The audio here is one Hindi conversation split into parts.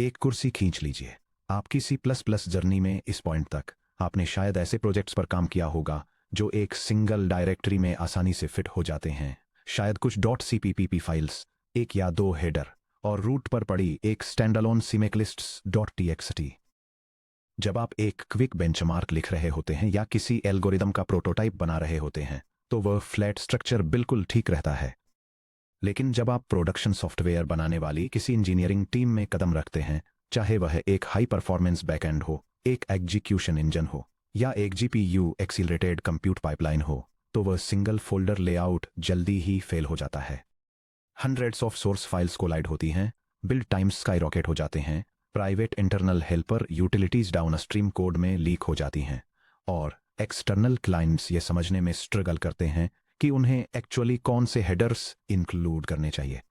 एक कुर्सी खींच लीजिए। आपकी C++ जर्नी में इस पॉइंट तक आपने शायद ऐसे प्रोजेक्ट्स पर काम किया होगा जो एक सिंगल डायरेक्टरी में आसानी से फिट हो जाते हैं। शायद कुछ .cpp फाइल्स, एक या दो हेडर और रूट पर पड़ी एक स्टैंडअलोन CMake_lists.txt। जब आप एक क्विक बेंचमार्क लिख रहे होते हैं या किसी एल्गोरिदम का प्रोटोटाइप बना रहे होते हैं तो वह फ्लैट स्ट्रक्चर बिल्कुल ठीक रहता है। लेकिन जब आप प्रोडक्शन सॉफ्टवेयर बनाने वाली किसी इंजीनियरिंग टीम में कदम रखते हैं, चाहे वह एक हाई परफॉर्मेंस बैकएंड हो, एक एग्जीक्यूशन इंजन हो या एक GPU एक्सीलरेटेड कंप्यूट पाइपलाइन हो, तो वह सिंगल फोल्डर लेआउट जल्दी ही फेल हो जाता है। Hundreds of source files collide होती हैं, बिल्ड टाइम्स स्काईरॉकेट हो जाते हैं, private internal helper utilities downstream code में लीक हो जाती हैं और एक्सटर्नल क्लाइंट्स ये समझने में स्ट्रगल करते हैं कि उन्हें एक्चुअली कौन से हेडर्स इंक्लूड करने चाहिए।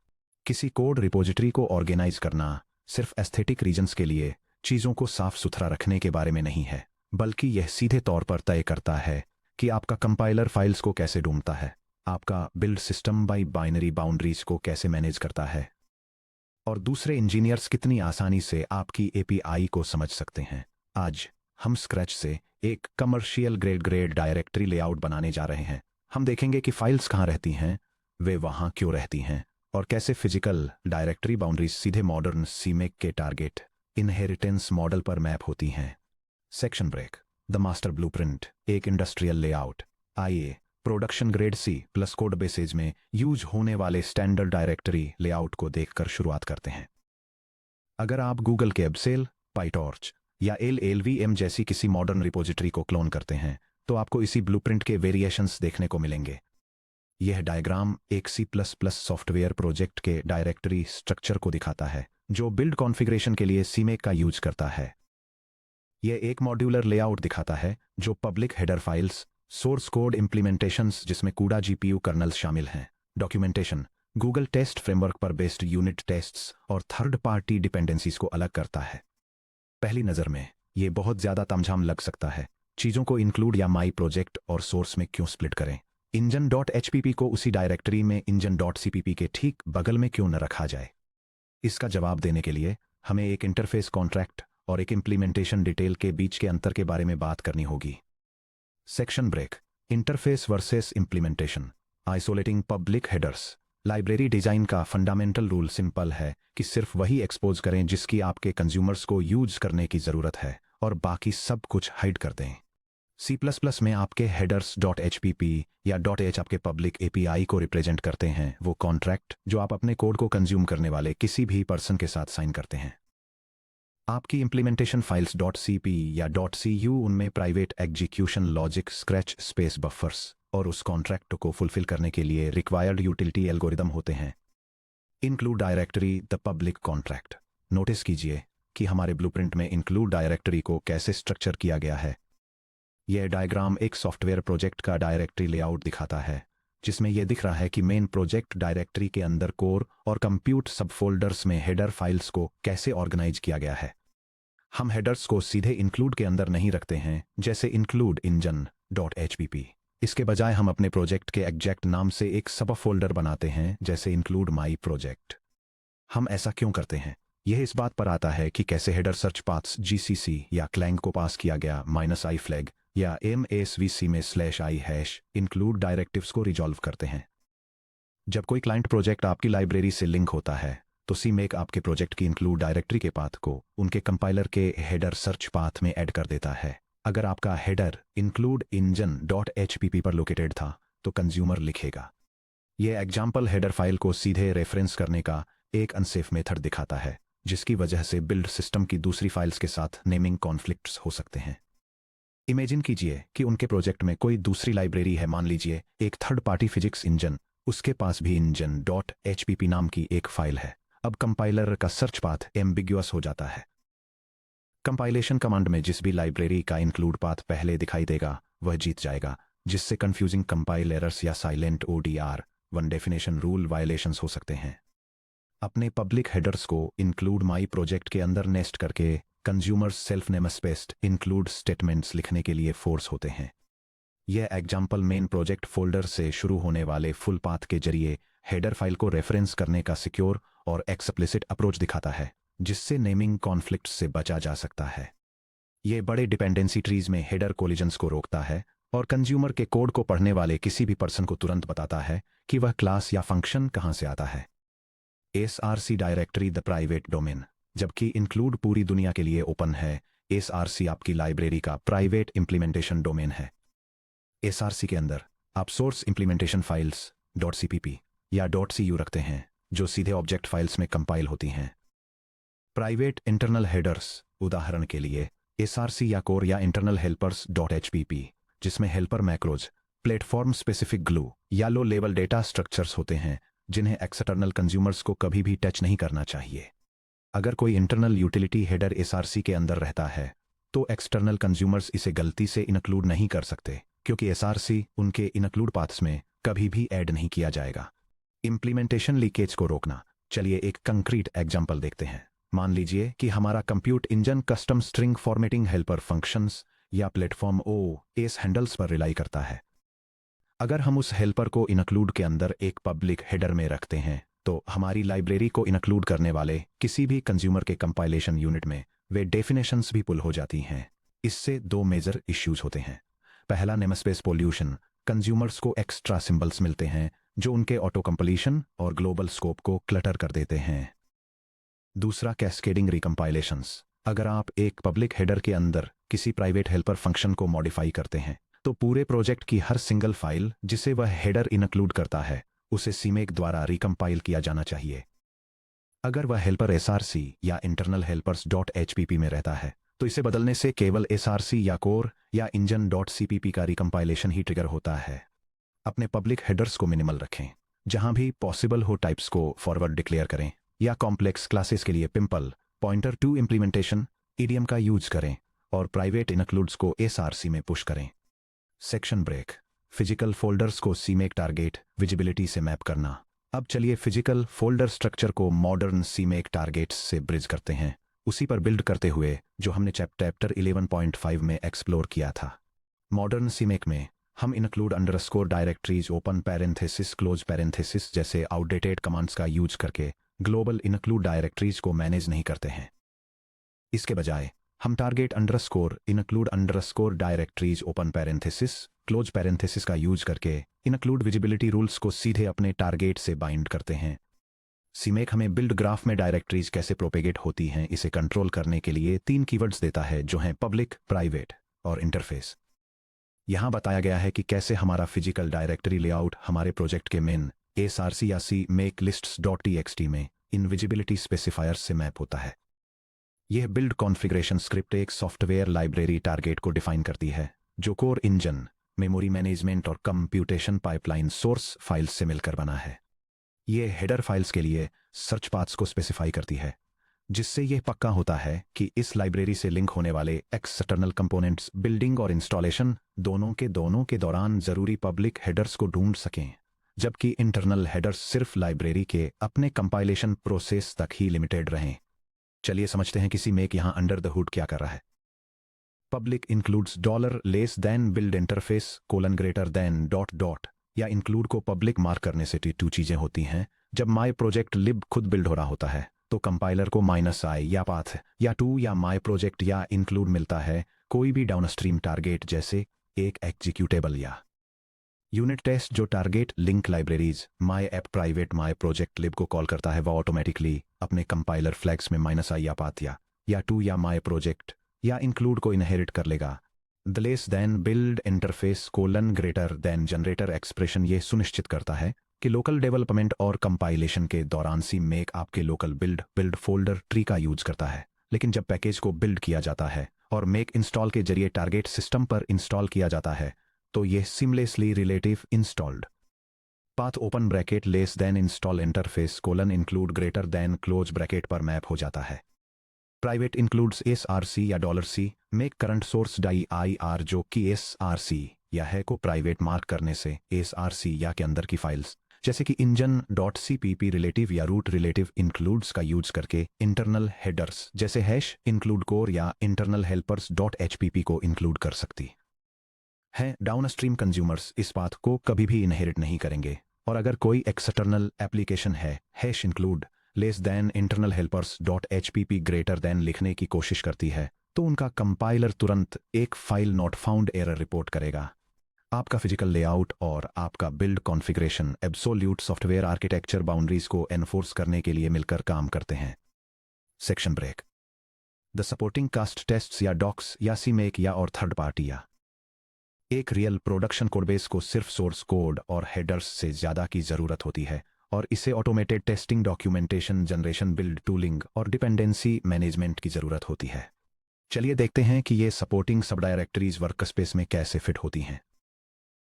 किसी कोड रिपोजिटरी को ऑर्गेनाइज करना सिर्फ एस्थेटिक रीजंस के लिए चीज़ों को साफ सुथरा रखने के बारे में नहीं है, बल्कि यह सीधे तौर पर तय करता है कि आपका कंपाइलर फाइल्स को कैसे ढूंढता है, आपका build system by binary boundaries को कैसे मैनेज करता है और दूसरे इंजीनियर्स कितनी आसानी से आपकी API को समझ सकते हैं। आज हम स्क्रैच से एक कमर्शियल ग्रेड डायरेक्टरी लेआउट बनाने जा रहे हैं। हम देखेंगे कि फाइल्स कहाँ रहती हैं, वे वहाँ क्यों रहती हैं और कैसे फिजिकल डायरेक्टरी बाउंड्रीज सीधे मॉडर्न CMake के टारगेट इनहेरिटेंस मॉडल पर मैप होती हैं। Section break. The master blueprint, एक इंडस्ट्रियल लेआउट। आइए production grade C+ code bases में यूज होने वाले स्टैंडर्ड डायरेक्टरी लेआउट को देखकर शुरुआत करते हैं। अगर आप गूगल के एबसेल, पाइटॉर्च या LLVM जैसी किसी मॉडर्न रिपोजिटरी को क्लोन करते हैं तो आपको इसी ब्लूप्रिंट के वेरिएशंस देखने को मिलेंगे। यह डायग्राम एक C++ सॉफ्टवेयर प्रोजेक्ट के डायरेक्टरी स्ट्रक्चर को दिखाता है जो बिल्ड कॉन्फ़िगरेशन के लिए CMake का यूज करता है। यह एक मॉड्यूलर लेआउट दिखाता है जो public header files, source code implementations जिसमें कूड़ा GPU कर्नल्स शामिल हैं, डॉक्यूमेंटेशन, गूगल टेस्ट फ्रेमवर्क पर बेस्ड यूनिट टेस्ट्स और थर्ड पार्टी डिपेंडेंसीज को अलग करता है। पहली नज़र में यह बहुत ज़्यादा तामझाम लग सकता है। चीज़ों को इंक्लूड या माई प्रोजेक्ट और सोर्स में क्यों स्प्लिट करें? इंजन.hpp को उसी डायरेक्टरी में इंजन.cpp के ठीक बगल में क्यों न रखा जाए? इसका जवाब देने के लिए हमें एक इंटरफेस कॉन्ट्रैक्ट और एक इम्प्लीमेंटेशन डिटेल के बीच के अंतर के बारे में बात करनी होगी। Section break. Interface versus implementation. Isolating public headers. Library design का फंडामेंटल रूल सिंपल है कि सिर्फ वही एक्सपोज करें जिसकी आपके कंज्यूमर्स को यूज करने की ज़रूरत है और बाकी सब कुछ हाइड कर दें। C++ में आपके हेडर्स .hpp या .h आपके पब्लिक API को रिप्रेजेंट करते हैं, वो कॉन्ट्रैक्ट जो आप अपने कोड को कंज्यूम करने वाले किसी भी पर्सन के साथ साइन करते हैं। आपकी इम्प्लीमेंटेशन फाइल्स .cp या .cu उनमें private execution logic, scratch space buffers और उस कॉन्ट्रैक्ट को फुलफिल करने के लिए रिक्वायर्ड यूटिलिटी एल्गोरिदम होते हैं। Include directory, the public contract. Notice कीजिए कि हमारे ब्लूप्रिंट में इंक्लूड डायरेक्टरी को कैसे स्ट्रक्चर किया गया है। यह डायग्राम एक सॉफ्टवेयर प्रोजेक्ट का डायरेक्टरी लेआउट दिखाता है जिसमें यह दिख रहा है कि मेन प्रोजेक्ट डायरेक्टरी के अंदर कोर और कंप्यूट सबफोल्डर्स में हेडर फाइल्स को कैसे ऑर्गेनाइज किया गया है। हम हेडर्स को सीधे इंक्लूड के अंदर नहीं रखते हैं जैसे इंक्लूड इंजन.hpp। इसके बजाय हम अपने प्रोजेक्ट के एग्जैक्ट नाम से एक सब फोल्डर बनाते हैं जैसे इंक्लूड माई प्रोजेक्ट। हम ऐसा क्यों करते हैं? यह इस बात पर आता है कि कैसे हेडर सर्च पाथ्स GCC या क्लैंग को पास किया गया -i फ्लैग या MSVC में /i# इंक्लूड डायरेक्टिव्स को रिजॉल्व करते हैं। जब कोई क्लाइंट प्रोजेक्ट आपकी लाइब्रेरी से लिंक होता है तो CMake आपके प्रोजेक्ट की इंक्लूड डायरेक्टरी के पाथ को उनके कंपाइलर के हेडर सर्च पाथ में ऐड कर देता है। अगर आपका हेडर इंक्लूड इंजन.hpp पर लोकेटेड था तो कंज्यूमर लिखेगा। यह एग्जाम्पल हेडर फाइल को सीधे रेफरेंस करने का एक अनसेफ मेथड दिखाता है जिसकी वजह से बिल्ड सिस्टम की दूसरी फाइल्स के साथ नेमिंग कॉन्फ्लिक्ट्स हो सकते हैं। इमेजिन कीजिए कि उनके प्रोजेक्ट में कोई दूसरी लाइब्रेरी है, मान लीजिए एक थर्ड पार्टी फिजिक्स इंजन, उसके पास भी इंजन.hpp नाम की एक फाइल है। अब कंपाइलर का सर्च पाथ एम्बिग्युअस हो जाता है। कंपाइलेशन कमांड में जिस भी लाइब्रेरी का इंक्लूड पाथ पहले दिखाई देगा वह जीत जाएगा, जिससे कंफ्यूजिंग कंपाइल एरर्स या silent ODR1 definition rule violations हो सकते हैं। अपने पब्लिक हेडर्स को इंक्लूड माई प्रोजेक्ट के अंदर नेस्ट करके कंज्यूमर्स सेल्फ नेमस्पेस्ड इंक्लूड स्टेटमेंट्स लिखने के लिए फोर्स होते हैं। यह एग्जाम्पल मेन प्रोजेक्ट फोल्डर से शुरू होने वाले फुल पाथ के जरिए हेडर फाइल को रेफरेंस करने का सिक्योर और एक्सप्लिसिट अप्रोच दिखाता है, जिससे नेमिंग कॉन्फ्लिक्ट्स से बचा जा सकता है। ये बड़े डिपेंडेंसी ट्रीज में हेडर कोलिजन्स को रोकता है और कंज्यूमर के कोड को पढ़ने वाले किसी भी पर्सन को तुरंत बताता है कि वह क्लास या फंक्शन कहां से आता है। SRC directory the private domain, जबकि इंक्लूड पूरी दुनिया के लिए ओपन है। SRC आपकी लाइब्रेरी का प्राइवेट इंप्लीमेंटेशन डोमेन है। SRC के अंदर आप सोर्स इंप्लीमेंटेशन फाइल्स .cpp या .cu रखते हैं जो सीधे ऑब्जेक्ट फाइल्स में कंपाइल होती हैं। प्राइवेट इंटरनल हेडर्स, उदाहरण के लिए SRC या कोर या इंटरनल हेल्पर्स .hpp, जिसमें helper macros, platform specific glue या लो लेवल डेटा स्ट्रक्चर्स होते हैं जिन्हें एक्सटर्नल कंज्यूमर्स को कभी भी टच नहीं करना चाहिए। अगर कोई इंटरनल यूटिलिटी हेडर SRC के अंदर रहता है तो एक्सटर्नल कंज्यूमर्स इसे गलती से इंक्लूड नहीं कर सकते, क्योंकि SRC उनके इंक्लूड पाथ्स में कभी भी ऐड नहीं किया जाएगा। इंप्लीमेंटेशन लीकेज को रोकना। चलिए एक कंक्रीट एग्जांपल देखते हैं। मान लीजिए कि हमारा compute engine custom string formatting helper functions या प्लेटफॉर्म OS हैंडल्स पर रिलाई करता है। अगर हम उस हेल्पर को इंक्लूड के अंदर एक पब्लिक हेडर में रखते हैं तो हमारी लाइब्रेरी को इंक्लूड करने वाले किसी भी कंज्यूमर के कंपाइलेशन यूनिट में वे डेफिनेशंस भी पुल हो जाती हैं। इससे दो मेजर इश्यूज होते हैं। पहला, नेमस्पेस पोल्यूशन। कंज्यूमर्स को एक्स्ट्रा सिंबल्स मिलते हैं जो उनके ऑटो कंप्लीशन और ग्लोबल स्कोप को क्लटर कर देते हैं। दूसरा, कैस्केडिंग रिकम्पाइलेशंस। अगर आप एक पब्लिक हेडर के अंदर किसी प्राइवेट हेल्पर फंक्शन को मॉडिफाई करते हैं तो पूरे प्रोजेक्ट की हर सिंगल फाइल जिसे वह हेडर इंक्लूड करता है उसे सीमेक द्वारा रिकम्पाइल किया जाना चाहिए। अगर वह हेल्पर SRC या इंटरनल हेल्पर्स .hpp में रहता है तो इसे बदलने से केवल SRC या कोर या इंजन .cpp का रिकम्पाइलेशन ही ट्रिगर होता है। अपने पब्लिक हेडर्स को मिनिमल रखें। जहां भी पॉसिबल हो टाइप्स को फॉरवर्ड डिक्लेयर करें या कॉम्प्लेक्स क्लासेस के लिए pimpl, pointer to implementation, EDM का यूज करें और प्राइवेट इंक्लूड्स को SRC में पुश करें। Section break. फिजिकल फोल्डर्स को सीमेक टारगेट विजिबिलिटी से मैप करना। अब चलिए फिजिकल फोल्डर स्ट्रक्चर को मॉडर्न सीमेक टारगेट्स से ब्रिज करते हैं, उसी पर बिल्ड करते हुए जो हमने चैप्टर 11.5 में एक्सप्लोर किया था। मॉडर्न सीमेक में हम include underscore directories, open parenthesis, close parenthesis जैसे आउटडेटेड कमांड्स का यूज करके ग्लोबल इंक्लूड डायरेक्टरीज को मैनेज नहीं करते हैं। इसके बजाय हम target underscore include underscore directories, open parenthesis, close parenthesis का यूज करके इंक्लूड विजिबिलिटी रूल्स को सीधे अपने टारगेट से बाइंड करते हैं। सीमेक हमें बिल्ड ग्राफ में डायरेक्टरीज कैसे प्रोपेगेट होती हैं इसे कंट्रोल करने के लिए 3 कीवर्ड्स देता है जो हैं पब्लिक, प्राइवेट और इंटरफेस। यहां बताया गया है कि कैसे हमारा फिजिकल डायरेक्टरी लेआउट हमारे प्रोजेक्ट के मेन SRC या CMake lists.txt में इन विजिबिलिटी स्पेसिफायर्स से मैप होता है। यह बिल्ड कॉन्फ़िगरेशन स्क्रिप्ट एक सॉफ्टवेयर लाइब्रेरी टारगेट को डिफाइन करती है जो कोर इंजन, मेमोरी मैनेजमेंट और कंप्यूटेशन पाइपलाइन सोर्स फाइल्स से मिलकर बना है। यह हेडर फाइल्स के लिए सर्च पाथ्स को स्पेसिफाई करती है, जिससे यह पक्का होता है कि इस लाइब्रेरी से लिंक होने वाले एक्सटर्नल कंपोनेंट्स बिल्डिंग और इंस्टॉलेशन दोनों के दौरान जरूरी पब्लिक हेडर्स को ढूंढ सकें, जबकि इंटरनल हेडर्स सिर्फ लाइब्रेरी के अपने कंपाइलेशन प्रोसेस तक ही लिमिटेड रहें। चलिए समझते हैं कि सीमेक यहां अंडर द हुड क्या कर रहा है। Public includes $build interface $greater than ... या इंक्लूड को पब्लिक मार्क करने से 2 चीजें होती हैं। जब माई प्रोजेक्ट लिब खुद बिल्ड हो रहा होता है तो कंपाइलर को -i या पाथ या 2 या माई प्रोजेक्ट या इंक्लूड मिलता है कोई भी डाउनस्ट्रीम टारगेट जैसे एक एग्जीक्यूटेबल या यूनिट टेस्ट। जो target link libraries my app private my project lib को कॉल करता है वह ऑटोमेटिकली अपने कंपाइलर फ्लैग्स में -i या पाथ या 2 या माई प्रोजेक्ट या इंक्लूड को इनहेरिट कर लेगा। The $build interface $greater than generator expression ये सुनिश्चित करता है कि लोकल डेवलपमेंट और कंपाइलेशन के दौरान सीमेक आपके लोकल बिल्ड फोल्डर ट्री का यूज करता है, लेकिन जब पैकेज को बिल्ड किया जाता है और मेक इंस्टॉल के जरिए टारगेट सिस्टम पर इंस्टॉल किया जाता है तो यह seamlessly relative installed path open bracket (install interface $include greater than close bracket पर मैप हो जाता है। प्राइवेट इंक्लूड्स SRC या $C make current source dir जो कि SRC या है को प्राइवेट मार्क करने से SRC या के अंदर की फाइल्स जैसे कि इंजन .cpp रिलेटिव या रूट रिलेटिव इंक्लूड्स का यूज करके इंटरनल हेडर्स जैसे #include core या इंटरनल हेल्पर्स .hpp को इंक्लूड कर सकती है। डाउनस्ट्रीम कंज्यूमर्स इस पाथ को कभी भी इनहेरिट नहीं करेंगे और अगर कोई एक्सटर्नल एप्लीकेशन है #include less than internal helpers dot HPP greater than लिखने की कोशिश करती है तो उनका कंपाइलर तुरंत एक file not found error report करेगा। आपका फिजिकल लेआउट और आपका build configuration absolute software architecture boundaries को एनफोर्स करने के लिए मिलकर काम करते हैं। Section break. The supporting cast tests या डॉक्स या सीमेक या और थर्ड पार्टी या एक रियल प्रोडक्शन कोडबेस को सिर्फ सोर्स कोड और हेडर्स से ज़्यादा की ज़रूरत होती है और इसे automated testing, documentation generation, build tooling और डिपेंडेंसी मैनेजमेंट की ज़रूरत होती है। चलिए देखते हैं कि ये सपोर्टिंग सब डायरेक्टरीज वर्कस्पेस में कैसे फिट होती हैं।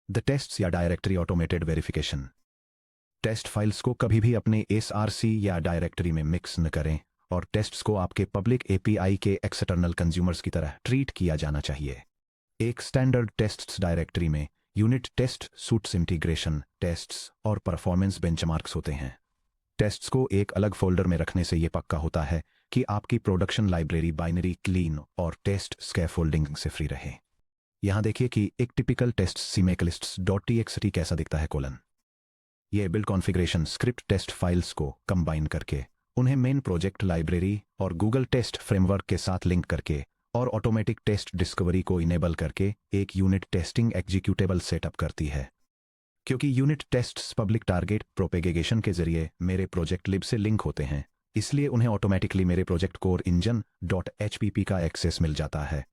द टेस्ट्स या directory automated verification. Test files को कभी भी अपने SRC या डायरेक्टरी में मिक्स न करें और टेस्ट्स को आपके पब्लिक API के एक्सटर्नल कंज्यूमर्स की तरह ट्रीट किया जाना चाहिए। एक स्टैंडर्ड टेस्ट्स डायरेक्टरी में unit test, suites integration tests और परफॉर्मेंस बेंचमार्क्स होते हैं। टेस्ट्स को एक अलग फोल्डर में रखने से यह पक्का होता है कि आपकी प्रोडक्शन लाइब्रेरी बाइनरी, क्लीन और टेस्ट स्कैफोल्डिंग से फ्री रहे। यहां देखिए कि एक टिपिकल टेस्ट cmake_lists.txt कैसा दिखता है। यह build configuration script test files को कंबाइन करके उन्हें मेन प्रोजेक्ट लाइब्रेरी और गूगल टेस्ट फ्रेमवर्क के साथ लिंक करके और ऑटोमेटिक टेस्ट डिस्कवरी को इनेबल करके एक यूनिट टेस्टिंग एग्जीक्यूटेबल सेटअप करती है। क्योंकि unit tests public target propagation के जरिए मेरे प्रोजेक्ट लिब से लिंक होते हैं, इसलिए उन्हें ऑटोमेटिकली मेरे प्रोजेक्ट कोर इंजन .hpp का एक्सेस मिल जाता है।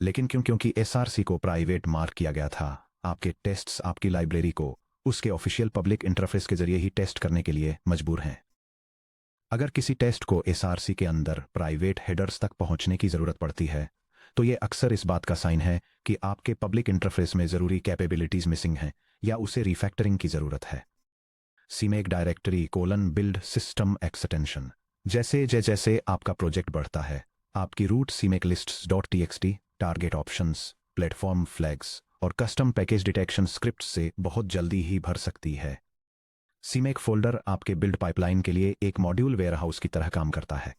लेकिन क्योंकि SRC को प्राइवेट मार्क किया गया था, आपके टेस्ट्स आपकी लाइब्रेरी को उसके ऑफिशियल पब्लिक इंटरफेस के जरिए ही टेस्ट करने के लिए मजबूर हैं। अगर किसी टेस्ट को SRC के अंदर प्राइवेट हेडर्स तक पहुंचने की जरूरत पड़ती है तो यह अक्सर इस बात का साइन है कि आपके पब्लिक इंटरफेस में जरूरी कैपेबिलिटीज मिसिंग हैं या उसे रिफैक्टरिंग की जरूरत है। CMake directory build system extension. जैसे जैसे आपका प्रोजेक्ट बढ़ता है, आपकी root cmake_lists.txt target options, platform flags और कस्टम पैकेज डिटेक्शन स्क्रिप्ट से बहुत जल्दी ही भर सकती है। सीमेक फोल्डर आपके बिल्ड पाइपलाइन के लिए एक मॉड्यूल वेयरहाउस की तरह काम करता है।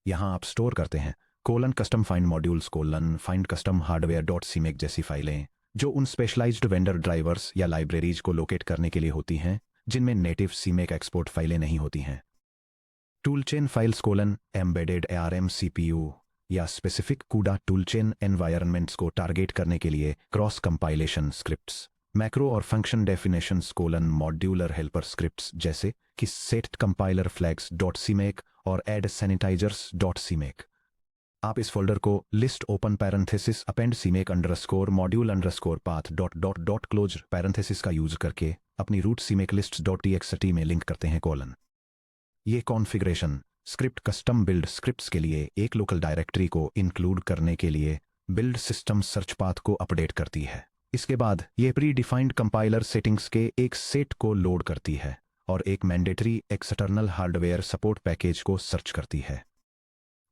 यहां आप स्टोर करते हैं custom find modules find custom हार्डवेयर.cmake जैसी फाइलें जो उन स्पेशलाइज्ड वेंडर ड्राइवर्स या लाइब्रेरीज को लोकेट करने के लिए होती हैं जिनमें नेटिव सीमेक एक्सपोर्ट फाइलें नहीं होती हैं। Toolchain files embedded ARM CPU या स्पेसिफिक CUDA टूलचेन एनवायरनमेंट्स को टारगेट करने के लिए क्रॉस कंपाइलेशन स्क्रिप्ट्स, मैक्रो और function definitions modular helper scripts जैसे कि सेट कंपाइलर फ्लैग्स.cmake और एड सैनिटाइजर्स.cmake। आप इस फोल्डर को list open parenthesis append cmake underscore module underscore path dot close parenthesis का यूज करके अपनी रूट cmake_lists.txt में लिंक करते हैं। ये configuration script custom build scripts के लिए एक लोकल डायरेक्टरी को इंक्लूड करने के लिए बिल्ड सिस्टम सर्च पाथ को अपडेट करती है। इसके बाद ये प्री डिफाइंड कंपाइलर सेटिंग्स के एक सेट को लोड करती है और एक mandatory external hardware support package को सर्च करती है।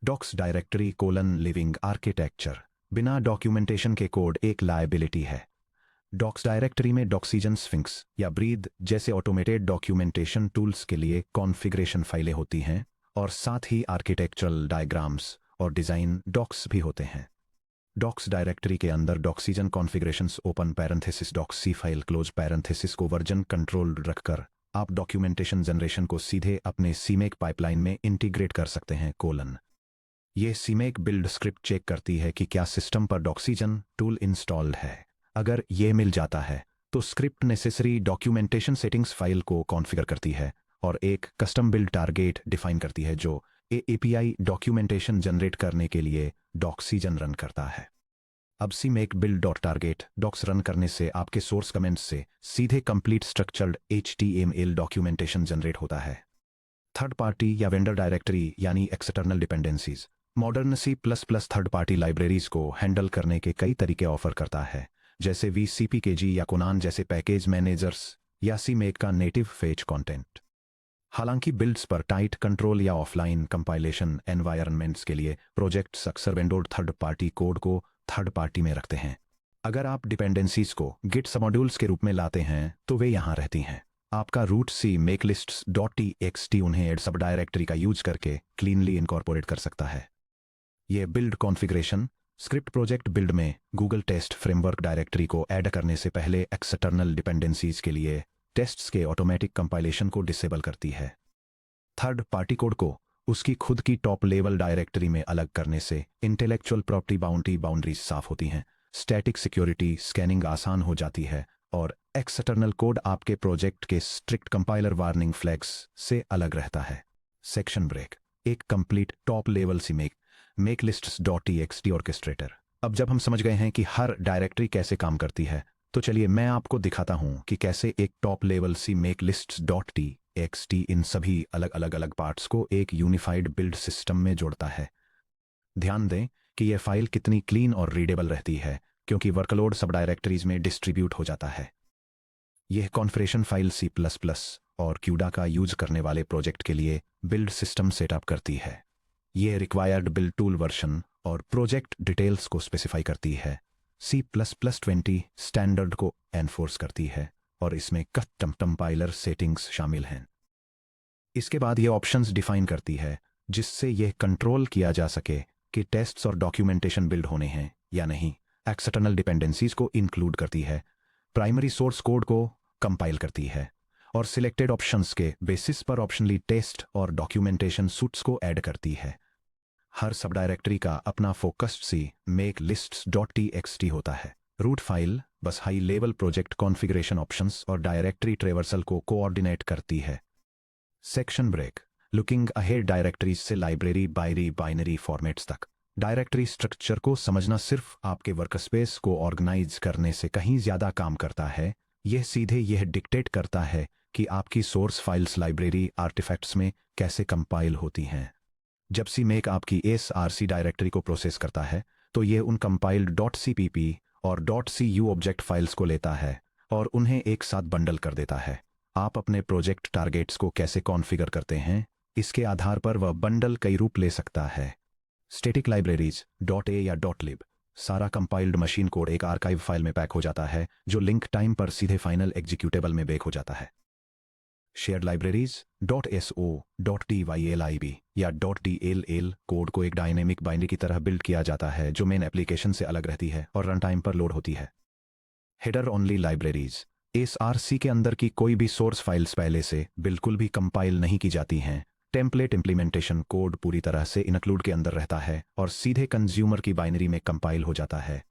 Docs directory living architecture. बिना डॉक्यूमेंटेशन के कोड एक लायबिलिटी है। डॉक्स डायरेक्टरी में डॉक्सीजन, स्फिंक्स या ब्रीद जैसे ऑटोमेटेड डॉक्यूमेंटेशन टूल्स के लिए कॉन्फ़िगरेशन फाइलें होती हैं और साथ ही आर्किटेक्चरल डायग्राम्स और डिज़ाइन डॉक्स भी होते हैं। डॉक्स डायरेक्टरी के अंदर Doxygen configurations open parenthesis doxy file close parenthesis को वर्जन कंट्रोल रखकर आप डॉक्यूमेंटेशन जनरेशन को सीधे अपने सीमेक पाइपलाइन में इंटीग्रेट कर सकते हैं। ये सीमेक बिल्ड स्क्रिप्ट चेक करती है कि क्या सिस्टम पर डॉक्सीजन टूल इंस्टॉल्ड है। अगर ये मिल जाता है तो script necessary documentation settings file को कॉन्फ़िगर करती है और एक कस्टम बिल्ड टारगेट डिफाइन करती है जो API डॉक्यूमेंटेशन जनरेट करने के लिए डॉक्सीजन रन करता है। अब CMake build dot target docs run करने से आपके सोर्स कमेंट्स से सीधे complete structured HTML documentation generate होता है। थर्ड पार्टी या वेंडर डायरेक्टरी यानी external dependencies modern C++ third party libraries को हैंडल करने के कई तरीके ऑफर करता है, जैसे VCPKG या कोनान जैसे पैकेज मैनेजर्स या सीमेक का नेटिव फेच कंटेंट। हालांकि बिल्ड्स पर टाइट कंट्रोल या ऑफलाइन कंपाइलेशन एनवायरनमेंट्स के लिए प्रोजेक्ट्स अक्सर वेंडोर थर्ड पार्टी कोड को थर्ड पार्टी में रखते हैं। अगर आप डिपेंडेंसीज को गिट सबमॉड्यूल्स के रूप में लाते हैं तो वे यहां रहती हैं। आपका रूट cmake_lists.txt उन्हें एड सब डायरेक्टरी का यूज करके क्लीनली इनकॉर्पोरेट कर सकता है। यह build configuration script project build में गूगल टेस्ट फ्रेमवर्क डायरेक्टरी को ऐड करने से पहले एक्सटर्नल डिपेंडेंसीज के लिए टेस्ट्स के ऑटोमेटिक कंपाइलेशन को डिसेबल करती है। थर्ड पार्टी कोड को उसकी खुद की टॉप लेवल डायरेक्टरी में अलग करने से इंटेलेक्चुअल प्रॉपर्टी बाउंड्रीज साफ होती हैं, स्टैटिक सिक्योरिटी स्कैनिंग आसान हो जाती है और एक्सटर्नल कोड आपके प्रोजेक्ट के स्ट्रिक्ट कंपाइलर वार्निंग फ्लैग्स से अलग रहता है। Section break. एक complete top level CMake lists dot TXT orchestrator. अब जब हम समझ गए हैं कि हर डायरेक्टरी कैसे काम करती है, तो चलिए मैं आपको दिखाता हूं कि कैसे एक top level CMake lists dot TXT इन सभी अलग पार्ट्स को एक यूनिफाइड बिल्ड सिस्टम में जोड़ता है। ध्यान दें कि यह फाइल कितनी क्लीन और रीडेबल रहती है, क्योंकि वर्कलोड सब डायरेक्टरीज में डिस्ट्रीब्यूट हो जाता है। यह कॉन्फ़िगरेशन फाइल C++ और CUDA का यूज करने वाले प्रोजेक्ट के लिए बिल्ड सिस्टम सेटअप करती है। यह रिक्वायर्ड बिल्ड टूल वर्जन और प्रोजेक्ट डिटेल्स को स्पेसिफाई करती है। C++20 स्टैंडर्ड को एनफोर्स करती है और इसमें कस्टम कंपाइलर सेटिंग्स शामिल हैं। इसके बाद यह ऑप्शंस डिफाइन करती है जिससे यह कंट्रोल किया जा सके कि टेस्ट्स और डॉक्यूमेंटेशन बिल्ड होने हैं या नहीं। एक्सटर्नल डिपेंडेंसीज को इंक्लूड करती है, प्राइमरी सोर्स कोड को कंपाइल करती है और सिलेक्टेड ऑप्शंस के बेसिस पर ऑप्शनली टेस्ट और डॉक्यूमेंटेशन सूट्स को ऐड करती है। हर सब डायरेक्टरी का अपना focused CMake lists dot TXT होता है। रूट फाइल बस high level project configuration options और डायरेक्टरी ट्रेवर्सल को कोऑर्डिनेट करती है। Section break. Looking ahead directories से लाइब्रेरी बाइनरी फॉर्मेट्स तक। डायरेक्टरी स्ट्रक्चर को समझना सिर्फ आपके वर्कस्पेस को ऑर्गेनाइज करने से कहीं ज्यादा काम करता है। यह सीधे यह डिक्टेट करता है कि आपकी सोर्स फाइल्स लाइब्रेरी आर्टिफैक्ट्स में कैसे कंपाइल होती हैं। जब CMake आपकी SRC डायरेक्टरी को प्रोसेस करता है, तो यह उन कंपाइल्ड .cpp और .cu ऑब्जेक्ट फाइल्स को लेता है और उन्हें एक साथ बंडल कर देता है। आप अपने प्रोजेक्ट टारगेट्स को कैसे कॉन्फ़िगर करते हैं, इसके आधार पर वह बंडल कई रूप ले सकता है। स्टैटिक लाइब्रेरीज .a या .lib। सारा कंपाइल्ड मशीन कोड एक आर्काइव फाइल में पैक हो जाता है जो लिंक टाइम पर सीधे फाइनल एग्जीक्यूटेबल में बेक हो जाता है। शेयर्ड लाइब्रेरीज .so .dylib या .dll कोड को एक डायनेमिक बाइनरी की तरह बिल्ड किया जाता है जो मेन एप्लीकेशन से अलग रहती है और रन टाइम पर लोड होती है। Header only libraries. SRC के अंदर की कोई भी सोर्स फाइल्स पहले से बिल्कुल भी कंपाइल नहीं की जाती हैं। टेम्पलेट इंप्लीमेंटेशन कोड पूरी तरह से इनक्लूड के अंदर रहता है और सीधे कंज्यूमर की बाइनरी में कंपाइल हो जाता है।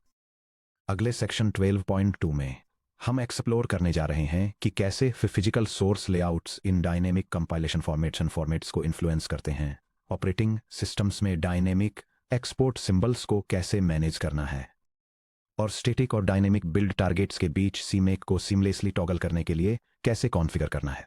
अगले सेक्शन 12.2 में हम एक्सप्लोर करने जा रहे हैं कि कैसे physical source layouts in dynamic compilation formats को इन्फ्लुएंस करते हैं। ऑपरेटिंग सिस्टम्स में डायनेमिक एक्सपोर्ट सिंबल्स को कैसे मैनेज करना है और स्टैटिक और डायनेमिक बिल्ड टारगेट्स के बीच CMake को सीमलेसली टॉगल करने के लिए कैसे कॉन्फ़िगर करना है।